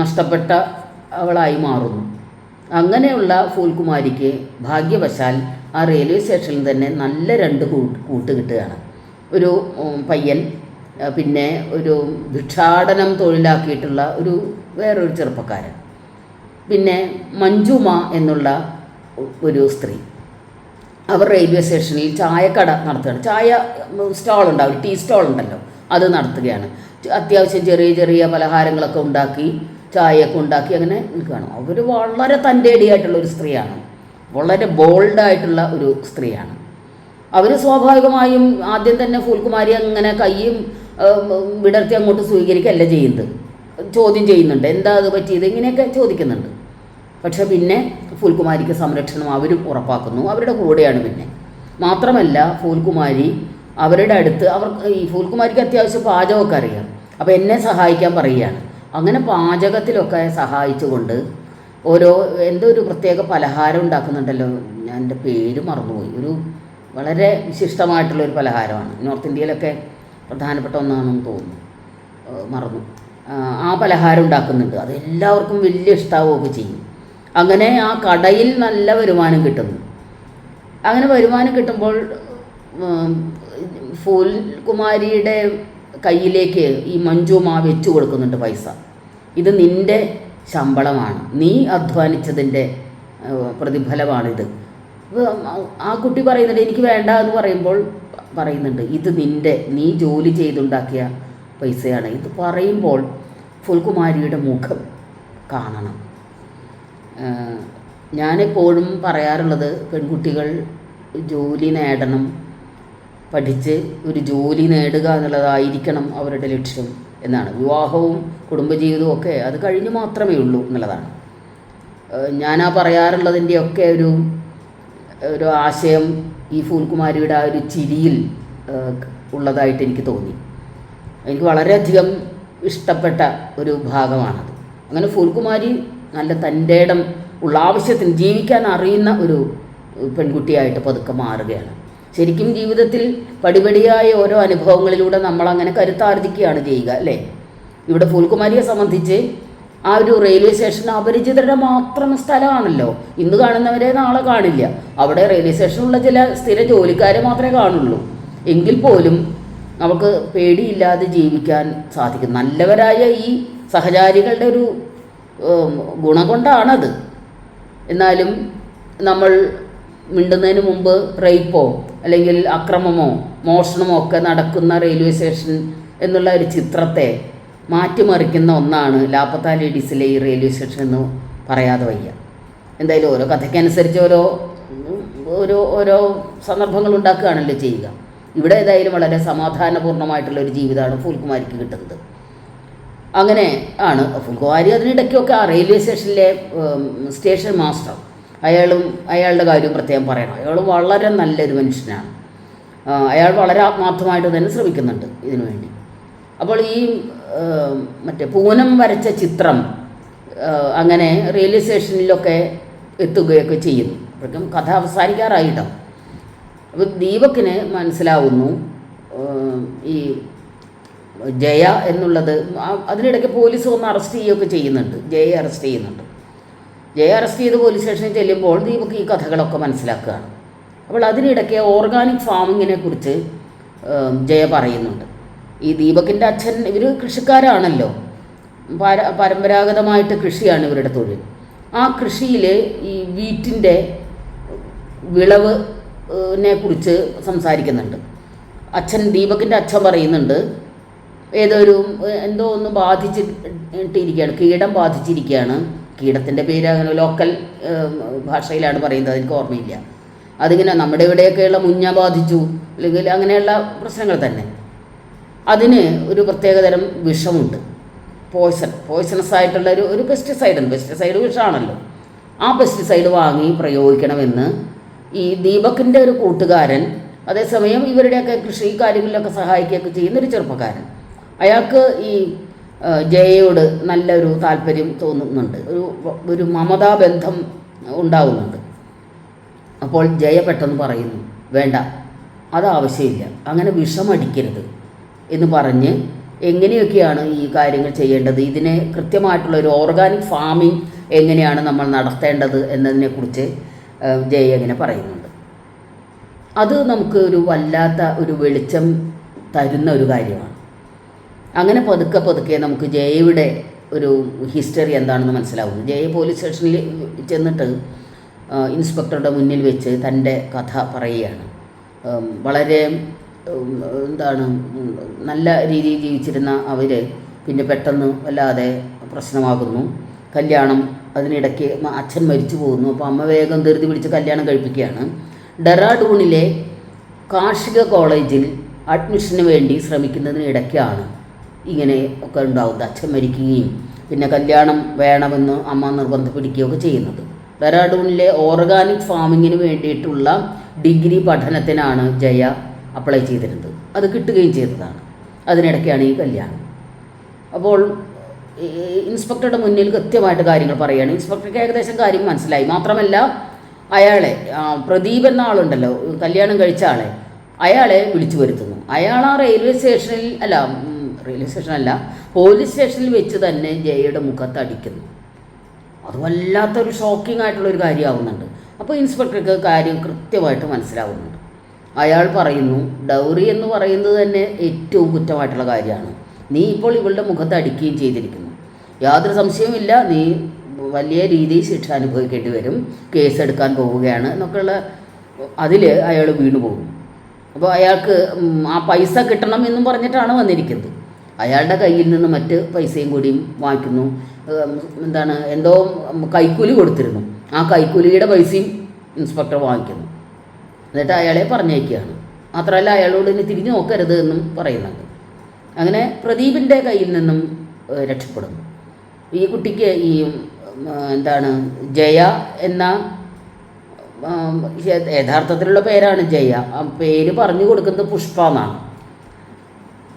നഷ്ടപ്പെട്ട അവളായി മാറുന്നു. അങ്ങനെയുള്ള ഫൂൽകുമാരിക്ക് ഭാഗ്യവശാൽ ആ റെയിൽവേ സ്റ്റേഷനിൽ തന്നെ നല്ല രണ്ട് കൂട്ട് കിട്ടുകയാണ്. ഒരു പയ്യൻ, പിന്നെ ഒരു ഭിക്ഷാടനം തൊഴിലാക്കിയിട്ടുള്ള വേറൊരു ചെറുപ്പക്കാരൻ, പിന്നെ മഞ്ജുമ എന്നുള്ള ഒരു സ്ത്രീ. അവർ റെയിൽവേ സ്റ്റേഷനിൽ ചായക്കട നടത്തുകയാണ്. ചായ സ്റ്റാൾ ഉണ്ടാവും, ടീ സ്റ്റാൾ ഉണ്ടല്ലോ, അത് നടത്തുകയാണ്. അത്യാവശ്യം ചെറിയ ചെറിയ പലഹാരങ്ങളൊക്കെ ഉണ്ടാക്കി, ചായയൊക്കെ ഉണ്ടാക്കി അങ്ങനെ നിൽക്കുകയാണ്. അവർ വളരെ തൻ്റേടിയായിട്ടുള്ളൊരു സ്ത്രീയാണ്, വളരെ ബോൾഡായിട്ടുള്ള ഒരു സ്ത്രീയാണ്. അവർ സ്വാഭാവികമായും ആദ്യം തന്നെ ഫൂൽകുമാരി അങ്ങനെ കയ്യും വിടർത്തി അങ്ങോട്ട് സ്വീകരിക്കുകയല്ല ചെയ്യുന്നത്, ചോദ്യം ചെയ്യുന്നുണ്ട്, എന്താ അത് പറ്റിയത്, ഇങ്ങനെയൊക്കെ ചോദിക്കുന്നുണ്ട്. പക്ഷെ പിന്നെ ഫൂൽകുമാരിക്ക് സംരക്ഷണം അവരും ഉറപ്പാക്കുന്നു, അവരുടെ കൂടെയാണ്. പിന്നെ മാത്രമല്ല ഫൂൽകുമാരി അവരുടെ അടുത്ത്, ഈ ഫൂൽകുമാരിക്ക് അത്യാവശ്യം പാചകമൊക്കെ അറിയാം, അപ്പോൾ എന്നെ സഹായിക്കാൻ പറയുകയാണ്. അങ്ങനെ പാചകത്തിലൊക്കെ സഹായിച്ചുകൊണ്ട് എന്തോ ഒരു പ്രത്യേക പലഹാരം ഉണ്ടാക്കുന്നുണ്ടല്ലോ, ഞാൻ എൻ്റെ പേര് മറന്നുപോയി. വളരെ വിശിഷ്ടമായിട്ടുള്ളൊരു പലഹാരമാണ്, നോർത്ത് ഇന്ത്യയിലൊക്കെ പ്രധാനപ്പെട്ട ഒന്നാണെന്ന് തോന്നുന്നു, മറന്നു. ആ പലഹാരം ഉണ്ടാക്കുന്നുണ്ട്, അത് എല്ലാവർക്കും വലിയ ഇഷ്ടാവുകയൊക്കെ ചെയ്യും. അങ്ങനെ ആ കടയിൽ നല്ല വരുമാനം കിട്ടുന്നു. അങ്ങനെ വരുമാനം കിട്ടുമ്പോൾ ഫൂൽകുമാരിയുടെ കയ്യിലേക്ക് ഈ മഞ്ജുമ വെച്ചു കൊടുക്കുന്നുണ്ട് പൈസ. ഇത് നിൻ്റെ ശമ്പളമാണ്, നീ അധ്വാനിച്ചതിൻ്റെ പ്രതിഫലമാണിത്. ആ കുട്ടി പറയുന്നുണ്ട് എനിക്ക് വേണ്ട എന്ന് പറയുന്നുണ്ട് ഇത് നീ ജോലി ചെയ്തുണ്ടാക്കിയ പൈസയാണ്. ഇത് പറയുമ്പോൾ ഫൂൽകുമാരിയുടെ മുഖം കാണണം. ഞാനെപ്പോഴും പറയാറുള്ളത്, പെൺകുട്ടികൾ ജോലി നേടണം, പഠിച്ച് ഒരു ജോലി നേടുക എന്നുള്ളതായിരിക്കണം അവരുടെ ലക്ഷ്യം എന്നാണ്. വിവാഹവും കുടുംബജീവിതവും ഒക്കെ അത് കഴിഞ്ഞ് മാത്രമേ ഉള്ളൂ എന്നുള്ളതാണ് ഞാനാ പറയാറുള്ളതിൻ്റെയൊക്കെ ഒരു ആശയം ഈ ഫൂൽകുമാരിയുടെ ആ ഒരു ചിരിയിൽ ഉള്ളതായിട്ട് എനിക്ക് തോന്നി. എനിക്ക് വളരെയധികം ഇഷ്ടപ്പെട്ട ഒരു ഭാഗമാണത്. അങ്ങനെ ഫൂൽകുമാരി നല്ല തൻ്റെ ഇടം ഉള്ള, ആവശ്യത്തിന് ജീവിക്കാൻ അറിയുന്ന ഒരു പെൺകുട്ടിയായിട്ട് പതുക്കെ മാറുകയാണ്. ശരിക്കും ജീവിതത്തിൽ പടിപടിയായ ഓരോ അനുഭവങ്ങളിലൂടെ നമ്മളങ്ങനെ കരുത്താർജിക്കുകയാണ് ചെയ്യുക, അല്ലേ? ഇവിടെ ഫൂൽകുമാരിയെ സംബന്ധിച്ച് ആ ഒരു റെയിൽവേ സ്റ്റേഷൻ അപരിചിതരുടെ മാത്രം സ്ഥലമാണല്ലോ. ഇന്ന് കാണുന്നവരെ നാളെ കാണില്ല. അവിടെ റെയിൽവേ സ്റ്റേഷനിലുള്ള ചില സ്ഥിര ജോലിക്കാരെ മാത്രമേ കാണുള്ളൂ. എങ്കിൽ പോലും നമുക്ക് പേടിയില്ലാതെ ജീവിക്കാൻ സാധിക്കും. നല്ലവരായ ഈ സഹചാരികളുടെ ഒരു ഗുണം കൊണ്ടാണത്. എന്നാലും നമ്മൾ മിണ്ടുന്നതിന് മുമ്പ് റേപ്പോ അല്ലെങ്കിൽ അക്രമമോ മോഷണമോ ഒക്കെ നടക്കുന്ന റെയിൽവേ സ്റ്റേഷൻ എന്നുള്ള ഒരു ചിത്രത്തെ മാറ്റിമറിക്കുന്ന ഒന്നാണ് ലാപ്പത്ത ലേഡീസിലെ ഈ റെയിൽവേ സ്റ്റേഷൻ എന്ന് പറയാതെ വയ്യ. എന്തായാലും ഓരോ കഥയ്ക്കനുസരിച്ച് ഓരോ സന്ദർഭങ്ങൾ ഉണ്ടാക്കുകയാണല്ലോ ചെയ്യുക. ഇവിടെ ഏതായാലും വളരെ സമാധാനപൂർണ്ണമായിട്ടുള്ള ഒരു ജീവിതമാണ് ഫൂൽകുമാരിക്ക് കിട്ടുന്നത്. അങ്ങനെ ആണ് ഫൂൽകുമാരി അതിനിടയ്ക്കൊക്കെ ആ റെയിൽവേ സ്റ്റേഷനിലെ സ്റ്റേഷൻ മാസ്റ്റർ അയാളുടെ കാര്യവും പ്രത്യേകം പറയണം. അയാൾ വളരെ നല്ലൊരു മനുഷ്യനാണ്. അയാൾ വളരെ ആത്മാർത്ഥമായിട്ട് തന്നെ ശ്രമിക്കുന്നുണ്ട് ഇതിനു വേണ്ടി. അപ്പോൾ ഈ മറ്റേ പൂനം വരച്ച ചിത്രം അങ്ങനെ റെയിൽവേ സ്റ്റേഷനിലൊക്കെ എത്തുകയൊക്കെ ചെയ്യുന്നു. അപ്പോഴേക്കും കഥ അവസാനിക്കാറായിട്ടോ. അപ്പോൾ ദീപക്കിന് മനസ്സിലാവുന്നു ഈ ജയ എന്നുള്ളത്. അതിനിടയ്ക്ക് പോലീസ് ഒന്ന് അറസ്റ്റ് ചെയ്യുകയൊക്കെ ചെയ്യുന്നുണ്ട്. ജയയെ അറസ്റ്റ് ചെയ്യുന്നുണ്ട്. ജയ അറസ്റ്റ് ചെയ്ത് പോലീസ് സ്റ്റേഷനിൽ ചെല്ലുമ്പോൾ ദീപക്ക് ഈ കഥകളൊക്കെ മനസ്സിലാക്കുകയാണ്. അപ്പോൾ അതിനിടയ്ക്ക് ഓർഗാനിക് ഫാമിങ്ങിനെ കുറിച്ച് ജയ പറയുന്നുണ്ട്. ഈ ദീപക്കിൻ്റെ അച്ഛൻ ഇവർ കൃഷിക്കാരാണല്ലോ. പരമ്പരാഗതമായിട്ട് കൃഷിയാണ് ഇവരുടെ തൊഴിൽ. ആ കൃഷിയിൽ ഈ വീറ്റിൻ്റെ വിളവിനെ കുറിച്ച് സംസാരിക്കുന്നുണ്ട്. ദീപക്കിൻ്റെ അച്ഛൻ പറയുന്നുണ്ട് എന്തോ ഒന്ന് ബാധിച്ചിട്ടിരിക്കുകയാണ്, കീടം ബാധിച്ചിരിക്കുകയാണ്. കീടത്തിൻ്റെ പേര് അങ്ങനെ ലോക്കൽ ഭാഷയിലാണ് പറയുന്നത്, എനിക്ക് ഓർമ്മയില്ല. അതിങ്ങനെ നമ്മുടെ ഇവിടെയൊക്കെയുള്ള മുഞ്ഞ ബാധിച്ചു അല്ലെങ്കിൽ അങ്ങനെയുള്ള പ്രശ്നങ്ങൾ തന്നെ. അതിന് ഒരു പ്രത്യേകതരം വിഷമുണ്ട്, പോയ്സണസ് ആയിട്ടുള്ള ഒരു പെസ്റ്റിസൈഡ് വിഷമാണല്ലോ. ആ പെസ്റ്റിസൈഡ് വാങ്ങി പ്രയോഗിക്കണമെന്ന് ഈ ദീപക്കിൻ്റെ ഒരു കൂട്ടുകാരൻ, അതേസമയം ഇവരുടെയൊക്കെ കൃഷി കാര്യങ്ങളിലൊക്കെ സഹായിക്കുകയൊക്കെ ചെയ്യുന്നൊരു ചെറുപ്പക്കാരൻ, അയാൾക്ക് ഈ ജയയോട് നല്ലൊരു താല്പര്യം തോന്നുന്നുണ്ട്, ഒരു മമതാബന്ധം ഉണ്ടാകുന്നുണ്ട്. അപ്പോൾ ജയ പെട്ടെന്ന് പറയുന്നു, വേണ്ട, അതാവശ്യമില്ല, അങ്ങനെ വിഷമടിക്കരുത് എന്ന് പറഞ്ഞ് എങ്ങനെയൊക്കെയാണ് ഈ കാര്യങ്ങൾ ചെയ്യേണ്ടത്, ഇതിനെ കൃത്യമായിട്ടുള്ള ഒരു ഓർഗാനിക് ഫാമിംഗ് എങ്ങനെയാണ് നമ്മൾ നടത്തേണ്ടത് എന്നതിനെക്കുറിച്ച് ജയ ഇങ്ങനെ പറയുന്നുണ്ട്. അത് നമുക്ക് ഒരു വല്ലാത്ത ഒരു വെളിച്ചം തരുന്ന ഒരു കാര്യമാണ്. അങ്ങനെ പതുക്കെ നമുക്ക് ജയയുടെ ഒരു ഹിസ്റ്ററി എന്താണെന്ന് മനസ്സിലാവുന്നു. ജയ പോലീസ് സ്റ്റേഷനിൽ ചെന്നിട്ട് ഇൻസ്പെക്ടറുടെ മുന്നിൽ വെച്ച് തൻ്റെ കഥ പറയുകയാണ്. വളരെ നല്ല രീതിയിൽ ജീവിച്ചിരുന്ന അവർ പിന്നെ പെട്ടെന്ന് വല്ലാതെ പ്രശ്നമാകുന്നു. കല്യാണം, അതിനിടയ്ക്ക് അച്ഛൻ മരിച്ചു പോകുന്നു. അപ്പോൾ അമ്മ വേഗം ധൃതി പിടിച്ച് കല്യാണം കഴിപ്പിക്കുകയാണ്. ഡെറാഡൂണിലെ കാർഷിക കോളേജിൽ അഡ്മിഷന് വേണ്ടി ശ്രമിക്കുന്നതിനിടയ്ക്കാണ് ഇങ്ങനെ ഒക്കെ ഉണ്ടാകുന്നത്. അച്ഛൻ മരിക്കുകയും പിന്നെ കല്യാണം വേണമെന്ന് അമ്മ നിർബന്ധം പിടിക്കുകയൊക്കെ ചെയ്യുന്നത്. ഡെറാഡൂണിലെ ഓർഗാനിക് ഫാമിങ്ങിന് വേണ്ടിയിട്ടുള്ള ഡിഗ്രി പഠനത്തിനാണ് ജയ അപ്ലൈ ചെയ്തിരുന്നത്. അത് കിട്ടുകയും ചെയ്തതാണ്. അതിനിടയ്ക്കാണ് ഈ കല്യാണം. അപ്പോൾ ഇൻസ്പെക്ടറുടെ മുന്നിൽ കൃത്യമായിട്ട് കാര്യങ്ങൾ പറയുകയാണ്. ഇൻസ്പെക്ടർക്ക് ഏകദേശം കാര്യം മനസ്സിലായി. മാത്രമല്ല അയാളെ, പ്രദീപ് എന്ന ആളുണ്ടല്ലോ, കല്യാണം കഴിച്ച അയാളെ വിളിച്ചു വരുത്തുന്നു. അയാൾ ആ പോലീസ് സ്റ്റേഷനിൽ വെച്ച് തന്നെ ജയയുടെ മുഖത്ത് അടിക്കുന്നു. അത് വല്ലാത്തൊരു ഷോക്കിംഗ് ആയിട്ടുള്ളൊരു കാര്യമാവുന്നുണ്ട്. അപ്പോൾ ഇൻസ്പെക്ടർക്ക് കാര്യം കൃത്യമായിട്ട് മനസ്സിലാവുന്നുണ്ട്. അയാൾ പറയുന്നു, ഡൗറി എന്ന് പറയുന്നത് തന്നെ ഏറ്റവും കുറ്റമായിട്ടുള്ള കാര്യമാണ്. നീ ഇപ്പോൾ ഇവളുടെ മുഖത്ത് അടിക്കുകയും ചെയ്തിരിക്കുന്നു. യാതൊരു സംശയവുമില്ല, നീ വലിയ രീതിയിൽ ശിക്ഷ അനുഭവിക്കേണ്ടി വരും, കേസെടുക്കാൻ പോവുകയാണ് എന്നൊക്കെയുള്ള അതിൽ അയാൾ വീണു പോകും. അപ്പോൾ അയാൾക്ക് ആ പൈസ കിട്ടണം എന്നും പറഞ്ഞിട്ടാണ് വന്നിരിക്കുന്നത്. അയാളുടെ കയ്യിൽ നിന്ന് മറ്റ് പൈസയും കൂടിയും വാങ്ങിക്കുന്നു. എന്തോ കൈക്കൂലി കൊടുത്തിരുന്നു. ആ കൈക്കൂലിയുടെ പൈസയും ഇൻസ്പെക്ടർ വാങ്ങിക്കുന്നു. എന്നിട്ട് അയാളെ പറഞ്ഞേക്കുകയാണ്. മാത്രമല്ല അയാളോട് ഇനി തിരിഞ്ഞു നോക്കരുത് എന്നും പറയുന്നുണ്ട്. അങ്ങനെ പ്രദീപിൻ്റെ കയ്യിൽ നിന്നും രക്ഷപ്പെടുന്നു. ഈ കുട്ടിക്ക് ഈ ജയ എന്ന യഥാർത്ഥത്തിലുള്ള പേരാണ് ജയ. ആ പേര് പറഞ്ഞു കൊടുക്കുന്നത് പുഷ്പ എന്നാണ്.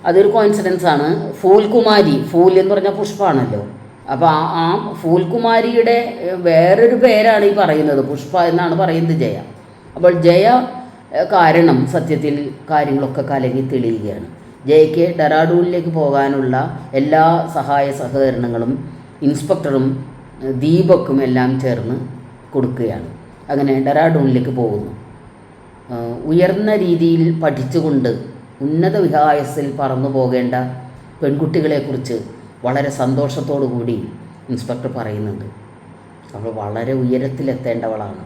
അതൊരു കോയിൻസിഡൻസ് ആണ്. ഫൂൽകുമാരി, ഫൂൽ എന്ന് പറഞ്ഞാൽ പുഷ്പമാണല്ലോ. അപ്പോൾ ആ ഫൂൽകുമാരിയുടെ വേറൊരു പേരാണ് ഈ പറയുന്നത്, പുഷ്പ എന്നാണ് പറയുന്നത് ജയ. അപ്പോൾ ജയ കാരണം സത്യത്തിൽ കാര്യങ്ങളൊക്കെ കലങ്ങി തെളിയുകയാണ്. ജയയ്ക്ക് ഡെറാഡൂണിലേക്ക് പോകാനുള്ള എല്ലാ സഹായ സഹകരണങ്ങളും ഇൻസ്പെക്ടറും ദീപക്കും എല്ലാം ചേർന്ന് കൊടുക്കുകയാണ്. അങ്ങനെ ഡെറാഡൂണിലേക്ക് പോകുന്നു. ഉയർന്ന രീതിയിൽ പഠിച്ചുകൊണ്ട് ഉന്നത വിഹായസിൽ പറന്നു പോകേണ്ട പെൺകുട്ടികളെക്കുറിച്ച് വളരെ സന്തോഷത്തോടു കൂടി ഇൻസ്പെക്ടർ പറയുന്നുണ്ട്. അവൾ വളരെ ഉയരത്തിലെത്തേണ്ടവളാണ്.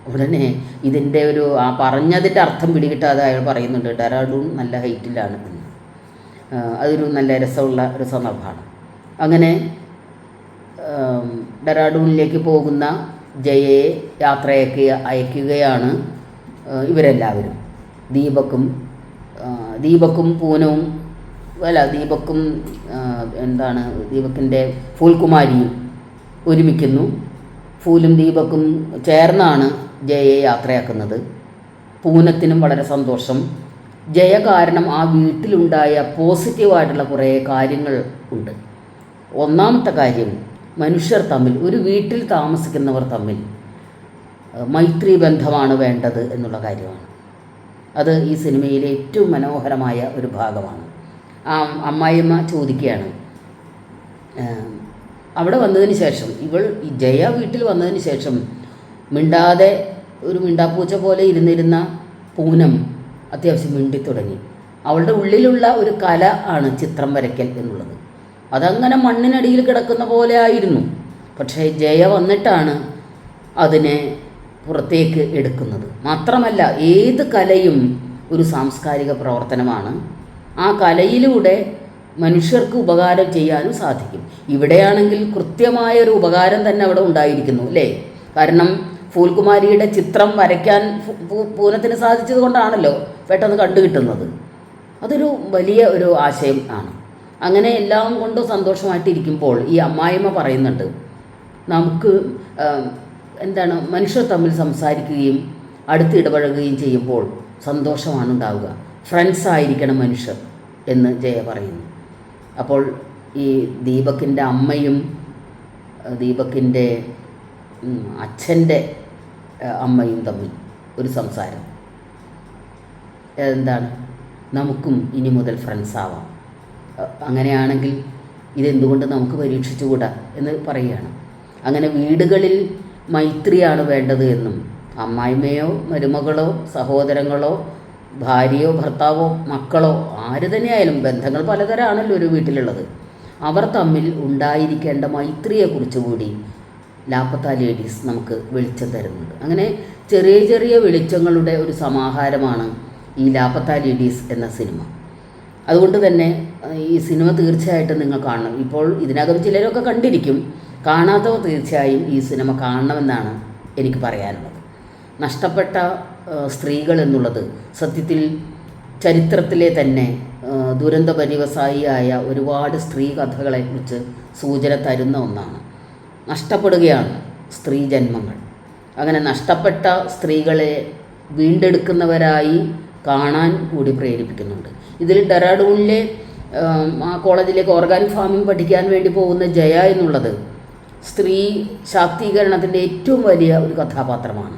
ഉടനെ ഇതിൻ്റെ ആ പറഞ്ഞതിൻ്റെ അർത്ഥം പിടികിട്ടാതെ അയാൾ പറയുന്നുണ്ട് ഡെറാഡൂൺ നല്ല ഹൈറ്റിലാണ് എന്ന്. അതൊരു നല്ല രസമുള്ള ഒരു സന്ദർഭമാണ്. അങ്ങനെ ഡെറാഡൂണിലേക്ക് പോകുന്ന ജയയെ അയക്കുകയാണ് ഇവരെല്ലാവരും. ദീപക്കും പൂനവും ദീപക്കിൻ്റെ ഫൂൽകുമാരിയും ഒരുമിക്കുന്നു. ഫൂലും ദീപക്കും ചേർന്നാണ് ജയയെ യാത്രയാക്കുന്നത്. പൂനത്തിനും വളരെ സന്തോഷം. ജയ കാരണം ആ വീട്ടിലുണ്ടായ പോസിറ്റീവായിട്ടുള്ള കുറേ കാര്യങ്ങൾ ഉണ്ട്. ഒന്നാമത്തെ കാര്യം, മനുഷ്യർ തമ്മിൽ, ഒരു വീട്ടിൽ താമസിക്കുന്നവർ തമ്മിൽ മൈത്രി ബന്ധമാണ് വേണ്ടത് എന്നുള്ള കാര്യമാണ്. അത് ഈ സിനിമയിലെ ഏറ്റവും മനോഹരമായ ഒരു ഭാഗമാണ്. ആ അമ്മായിയമ്മ ചോദിക്കുകയാണ്, അവിടെ വന്നതിന് ശേഷം ഈ ജയ വീട്ടിൽ വന്നതിന് ശേഷം മിണ്ടാതെ ഒരു മിണ്ടാപ്പൂച്ച പോലെ ഇരുന്നിരുന്ന പൂനം അത്യാവശ്യം മിണ്ടിത്തുടങ്ങി. അവളുടെ ഉള്ളിലുള്ള ഒരു കല ആണ് ചിത്രം വരയ്ക്കൽ എന്നുള്ളത്. അതങ്ങനെ മണ്ണിനടിയിൽ കിടക്കുന്ന പോലെ ആയിരുന്നു. പക്ഷേ ജയ വന്നിട്ടാണ് അതിനെ പുറത്തേക്ക് എടുക്കുന്നത്. മാത്രമല്ല, ഏത് കലയും ഒരു സാംസ്കാരിക പ്രവർത്തനമാണ്. ആ കലയിലൂടെ മനുഷ്യർക്ക് ഉപകാരം ചെയ്യാനും സാധിക്കും. ഇവിടെയാണെങ്കിൽ കൃത്യമായൊരു ഉപകാരം തന്നെ അവിടെ ഉണ്ടായിരിക്കുന്നു, അല്ലേ? കാരണം ഫൂൽകുമാരിയുടെ ചിത്രം വരയ്ക്കാൻ പൂനത്തിന് സാധിച്ചത് കൊണ്ടാണല്ലോ പെട്ടെന്ന് കണ്ടുകിട്ടുന്നത്. അതൊരു വലിയ ഒരു ആശയം ആണ്. അങ്ങനെ എല്ലാം കൊണ്ടും സന്തോഷമായിട്ടിരിക്കുമ്പോൾ ഈ അമ്മായിമ്മ പറയുന്നുണ്ട്, നമുക്ക് മനുഷ്യർ തമ്മിൽ സംസാരിക്കുകയും അടുത്ത് ഇടപഴകുകയും ചെയ്യുമ്പോൾ സന്തോഷമാണ് ഉണ്ടാവുക. ഫ്രണ്ട്സ് ആയിരിക്കണം മനുഷ്യർ എന്ന് ജയ പറയുന്നു. അപ്പോൾ ഈ ദീപക്കിൻ്റെ അമ്മയും ദീപക്കിൻ്റെ അച്ഛൻ്റെ അമ്മയും തമ്മിൽ ഒരു സംസാരം. നമുക്കും ഇനി മുതൽ ഫ്രണ്ട്സ് ആവാം. അങ്ങനെയാണെങ്കിൽ ഇതെന്തുകൊണ്ട് നമുക്ക് പരീക്ഷിച്ചുകൂടാ എന്ന് പറയുകയാണ്. അങ്ങനെ വീടുകളിൽ മൈത്രിയാണ് വേണ്ടത് എന്നും അമ്മായിമ്മയോ മരുമകളോ സഹോദരങ്ങളോ ഭാര്യയോ ഭർത്താവോ മക്കളോ ആര് തന്നെയായാലും ബന്ധങ്ങൾ പലതരമാണല്ലോ ഒരു വീട്ടിലുള്ളത്. അവർ തമ്മിൽ ഉണ്ടായിരിക്കേണ്ട മൈത്രിയെക്കുറിച്ച് കൂടി ലാപ്പത്ത ലേഡീസ് നമുക്ക് വെളിച്ചം തരുന്നുണ്ട്. അങ്ങനെ ചെറിയ ചെറിയ വെളിച്ചങ്ങളുടെ ഒരു സമാഹാരമാണ് ഈ ലാപ്പത്ത ലേഡീസ് എന്ന സിനിമ. അതുകൊണ്ട് തന്നെ ഈ സിനിമ തീർച്ചയായിട്ടും നിങ്ങൾ കാണണം. ഇപ്പോൾ ഇതിനകം ചിലരൊക്കെ കണ്ടിരിക്കും. കാണാത്തവർ തീർച്ചയായും ഈ സിനിമ കാണണമെന്നാണ് എനിക്ക് പറയാനുള്ളത്. നഷ്ടപ്പെട്ട സ്ത്രീകൾ എന്നുള്ളത് സത്യത്തിൽ ചരിത്രത്തിലെ തന്നെ ദുരന്ത പര്യവസായിയായ ഒരുപാട് സ്ത്രീ കഥകളെക്കുറിച്ച് സൂചന തരുന്ന ഒന്നാണ്. നഷ്ടപ്പെടുകയാണ് സ്ത്രീ ജന്മങ്ങൾ. അങ്ങനെ നഷ്ടപ്പെട്ട സ്ത്രീകളെ വീണ്ടെടുക്കുന്നവരായി കാണാൻ കൂടി പ്രേരിപ്പിക്കുന്നുണ്ട്. ഇതിൽ ഡെറാഡൂണിലെ ആ കോളേജിലേക്ക് ഓർഗാനിക് ഫാമിംഗ് പഠിക്കാൻ വേണ്ടി പോകുന്ന ജയ എന്നുള്ളത് സ്ത്രീ ശാക്തീകരണത്തിൻ്റെ ഏറ്റവും വലിയ ഒരു കഥാപാത്രമാണ്.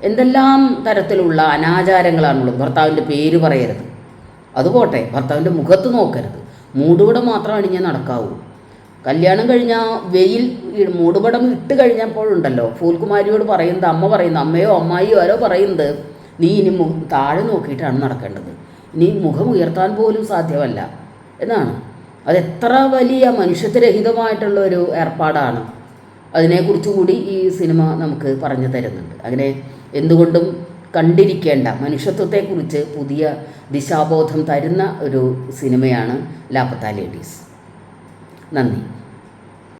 എന്തെല്ലാം തരത്തിലുള്ള അനാചാരങ്ങളാണുള്ളത്. ഭർത്താവിൻ്റെ പേര് പറയരുത്, അതുപോട്ടെ, ഭർത്താവിൻ്റെ മുഖത്ത് നോക്കരുത്, മൂടുപടം മാത്രം അണിഞ്ഞേ നടക്കാവൂ. കല്യാണം കഴിഞ്ഞാൽ മൂടുപടം ഇട്ട് കഴിഞ്ഞപ്പോഴുണ്ടല്ലോ ഫൂൽകുമാരിയോട് പറയുന്നത്, അമ്മയോ അമ്മായിയോ ആരോ പറയുന്നത്, നീ ഇനി താഴെ നോക്കിയിട്ടാണ് നടക്കേണ്ടത്, ഇനി മുഖം ഉയർത്താൻ പോലും സാധ്യമല്ല എന്നാണ്. അതെത്ര വലിയ മനുഷ്യത്വരഹിതമായിട്ടുള്ള ഒരു ഏർപ്പാടാണ്. അതിനെക്കുറിച്ച് കൂടി ഈ സിനിമ നമുക്ക് പറഞ്ഞു തരുന്നുണ്ട്. അങ്ങനെ എന്തുകൊണ്ടും കണ്ടിരിക്കേണ്ട മനുഷ്യത്വത്തെക്കുറിച്ച് പുതിയ ദിശാബോധം തരുന്ന ഒരു സിനിമയാണ് ലാപ്പത്ത ലേഡീസ്. നന്ദി.